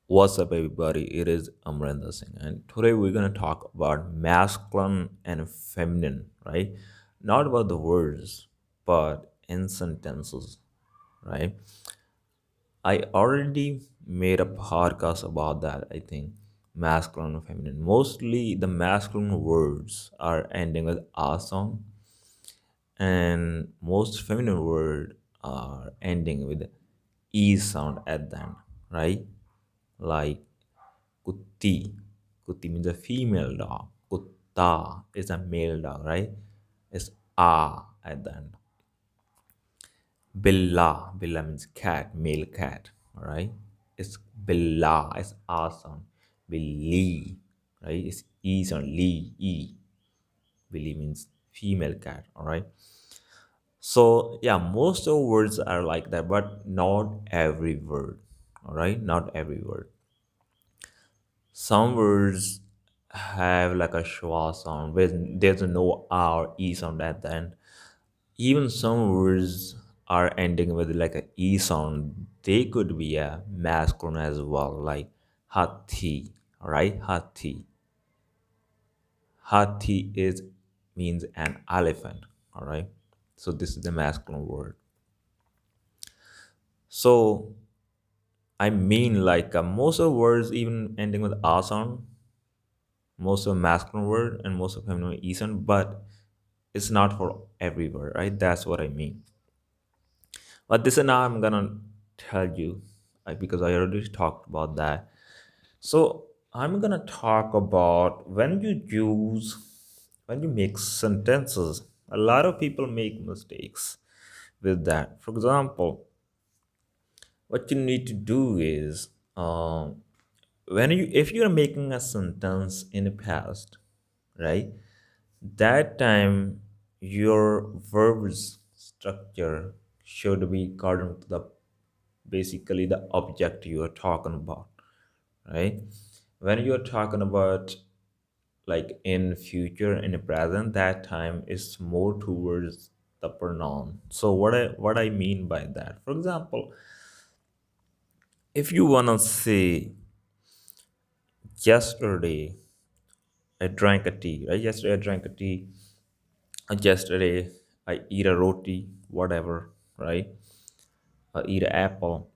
What's up, everybody? It is Amrinder Singh, and today we're going to talk about masculine and feminine, right? Not about the words, but in sentences, right? I already made a podcast about that, I think, masculine and feminine. Mostly the masculine words are ending with a sound, and most feminine words are ending with e sound at the end, right? Like Kutti. Kutti means a female dog. Kutta is a male dog, right? It's a at the end. Billa. Billa means cat, male cat. Alright? It's billa. It's a sound. Billy. Right? It's e sound. Lee. E. Billy means female cat. Alright? So yeah, most of words are like that, but not every word. Alright? Not every word. Some words have like a schwa sound where there's no R or E sound at the end. Even some words are ending with like a E sound. They could be a masculine as well, like hati, right? Hati. Hati is means an elephant, all right? So this is the masculine word. So I mean like most of words even ending with a sound, most of masculine word and most of feminine e sound, but it's not for every word, right? That's what I mean. But this and now I'm gonna tell you, because I already talked about that. So I'm gonna talk about when you make sentences. A lot of people make mistakes with that. For example, what you need to do is when you if you're making a sentence in the past, right? That time your verbs structure should be according to the basically the object you are talking about, right? When you're talking about like in future in the present, that time is more towards the pronoun. So what I mean by that, for example, if you want to say yesterday I drank a tea, right? Yesterday I drank a tea. Yesterday I eat a roti, whatever, right? I eat an apple.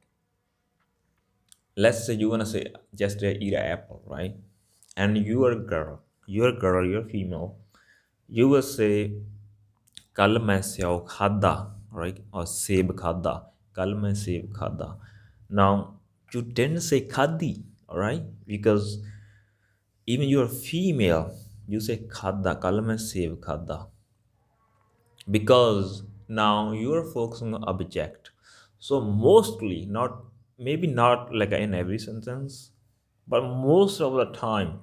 Let's say you wanna say yesterday I eat an apple, right? And you're female. You will say कल मैं save खादा, right? Or सेब खादा. कल मैं सेब खादा. Now you didn't say khadi, alright? Because even you're female, you say khada, कल मैं सेब खादा. Because now you're focusing on object, so mostly not, maybe not like in every sentence, but most of the time.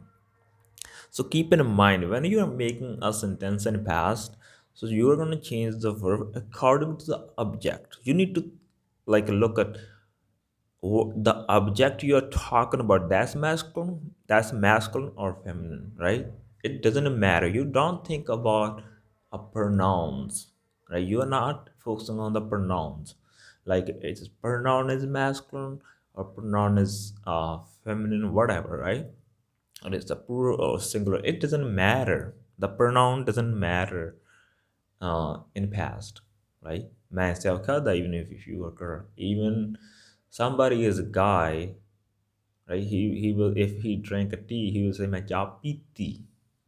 So keep in mind when you are making a sentence in past, so you are going to change the verb according to the object. You need to like look at the object you are talking about, that's masculine or feminine, right? It doesn't matter. You don't think about a pronouns, right? You are not focusing on the pronouns, like it's pronoun is masculine or pronoun is feminine, whatever, right? And it's a plural or singular, it doesn't matter. The pronoun doesn't matter in past, right? Myself kada, even if you are girl, even somebody is a guy, right? He will, if he drank a tea, he will say my cha piti,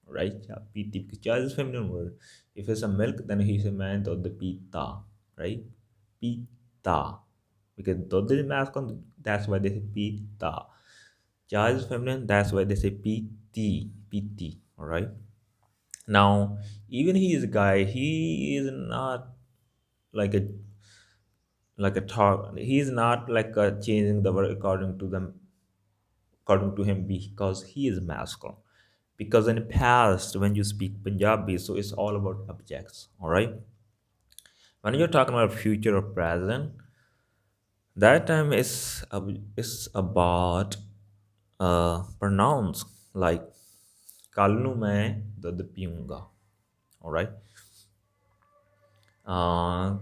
right? Cha piti, because cha is feminine word. If it's a milk, then he say man dod pita, right? Pita, because dod is masculine, that's why they say pita. Cha is feminine, that's why they say piti, piti, all right? Now even he is a guy, he is not like a talk, he's not like changing the word according to them, according to him, because he is masculine. Because in the past when you speak Punjabi, so it's all about objects, all right? When you're talking about future or present, that time is about pronouns, like कल ਨੂੰ मैं ਦੁੱਧ ਪੀਊਂਗਾ, all right? uh,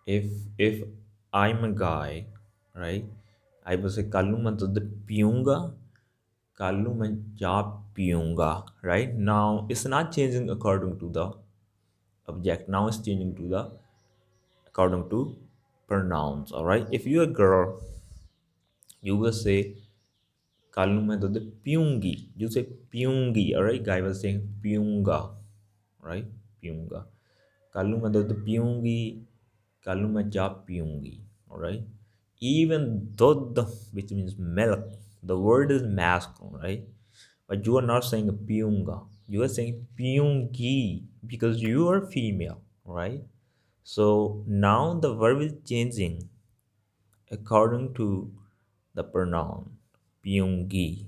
if I'm a guy, right, I will say ਕੱਲ ਨੂੰ ਮੈਂ ਦੁੱਧ ਪੀਊਂਗਾ, ਕੱਲ ਨੂੰ ਮੈਂ ਚਾਹ ਪੀਊਂਗਾ, right? Now it's not changing according to the object. Now it's changing to the according to pronouns. All right, if you're a girl, you will say ਕੱਲ ਨੂੰ ਮੈਂ ਦੁੱਧ ਪੀਊਂਗੀ, you say ਪੀਊਂਗੀ. All right, guy was saying ਪੀਊਂਗਾ, right? ਪੀਊਂਗਾ, ਕੱਲ ਨੂੰ ਮੈਂ ਦੁੱਧ ਪੀਊਂਗੀ, ਕੱਲ ਨੂੰ ਮੈਂ ਚਾਹ ਪੀਊਂਗੀ. All right, even ਦੁੱਧ, which means milk, the word is masculine, right? But you are not saying piyunga, you are saying piyungi because you are female, right? So now the verb is changing according to the pronoun piyungi.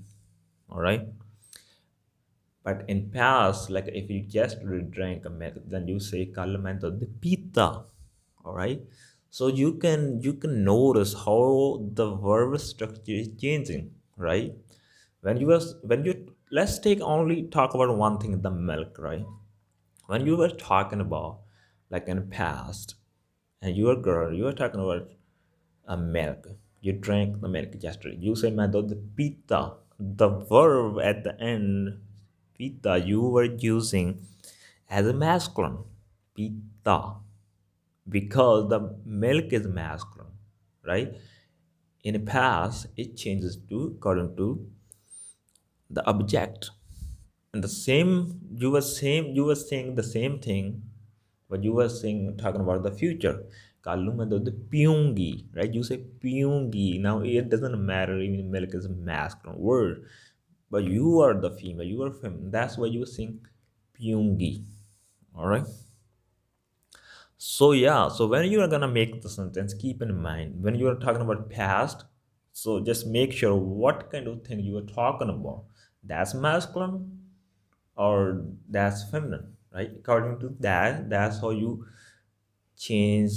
All right, but in past, like if you just drank a milk, then you say kal main dudh pita. All right, so you can notice how the verb structure is changing, right? When you let's take only talk about one thing, the milk, right? When you were talking about like in past, and you are girl, you are talking about a milk, you drank the milk yesterday, you say मैं दूध pita, the verb at the end pita you were using as a masculine, pita, because the milk is masculine, right? In the past it changes to according to the object. And the same, you were saying the same thing, but you were saying talking about the future. ਕੱਲ ਨੂੰ ਮੈਂ ਦੁੱਧ ਪੀਊਂਗੀ, right? You say ਪੀਊਂਗੀ. Now it doesn't matter even milk is a masculine word, but you are the female, you are feminine, that's why you sing ਪੀਊਂਗੀ. All right, so yeah, so when you are gonna make the sentence, keep in mind when you are talking about past, so just make sure what kind of thing you are talking about, that's masculine or that's feminine, right? According to that, that's how you change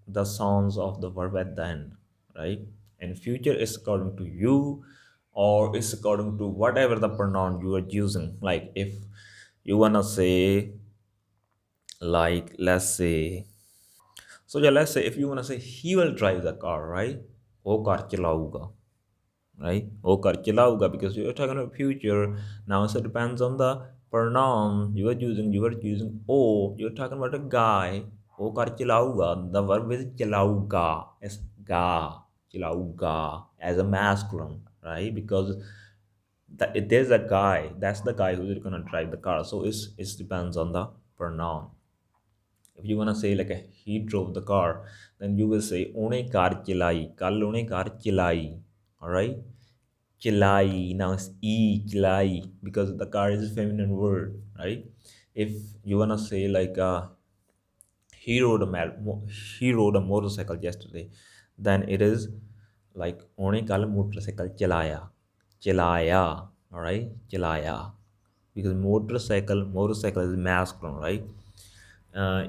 the sounds of the verb at the end, right? And future is according to you, or it's according to whatever the pronoun you are using. Like if you wanna say, like let's say, so yeah, let's say if you wanna say he will drive the car, right? वो car चलाऊगा, right? वो car चलाऊगा, because you're talking about future. Now so it depends on the pronoun you are using. You are using oh, you're talking about a guy. वो car चलाऊगा, the verb is चलाऊगा, it's ga, चलाऊगा as a masculine, right? Because that it is a guy, that's the guy who's gonna drive the car. So it depends on the pronoun. If you want to say like he drove the car, then you will say ਉਹਨੇ ਕਾਰ ਚਲਾਈ, ਕੱਲ ਉਹਨੇ ਕਾਰ ਚਲਾਈ. All right, ਚਲਾਈ, now it's e, ਚਲਾਈ, because the car is a feminine word, right? If you want to say like he rode a motorcycle yesterday, then it is like ਉਹਨੇ ਕੱਲ motorcycle ਚਲਾਇਆ. All right, ਚਲਾਇਆ, because motorcycle is masculine, right?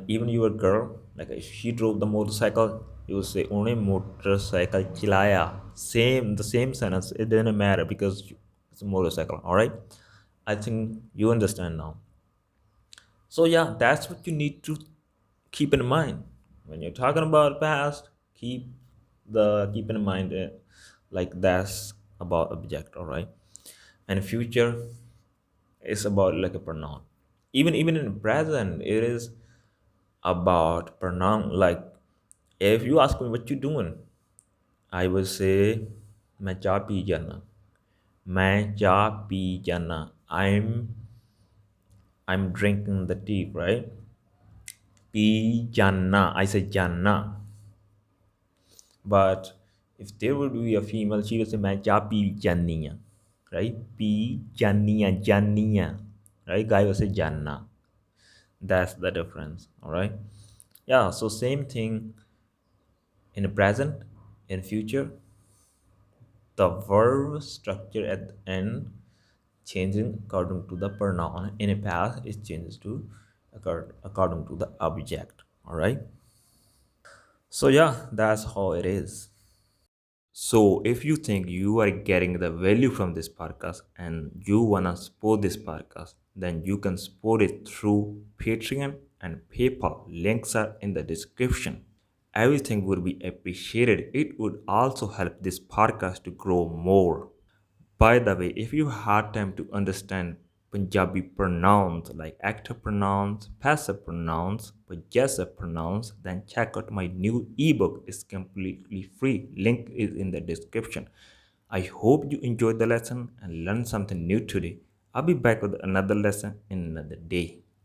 Even you a girl, like if she drove the motorcycle, you will say only motorcycle chilaya. The same sentence, it didn't matter because it's a motorcycle. All right, I think you understand now. So yeah, that's what you need to keep in mind when you're talking about past. Keep in mind like that's about object. All right, and future is about like a pronoun. Even in present, it is about pronoun. Like if you ask me what you doing, I will say मैं चाय P जाना, मैं चाय P जाना. I'm drinking the tea, right? P जाना, I say जाना. But if there would be a female, she would say मैं चाय पी जानी है, right? पी जानी है, right? Guy will say जाना. That's the difference. All right, yeah, so same thing in the present, in future, the verb structure at the end changing according to the pronoun. In the past it changes to according to the object. All right, so yeah, that's how it is. So if you think you are getting the value from this podcast and you wanna support this podcast, then you can support it through Patreon and PayPal. Links are in the description. everything would be appreciated. It would also help this podcast to grow more. By the way, if you had time to understand Punjabi pronouns like active pronouns, passive pronouns, possessive pronouns, then check out my new ebook. It's completely free. Link is in the description. I hope you enjoyed the lesson and learned something new today. I'll be back with another lesson in another day.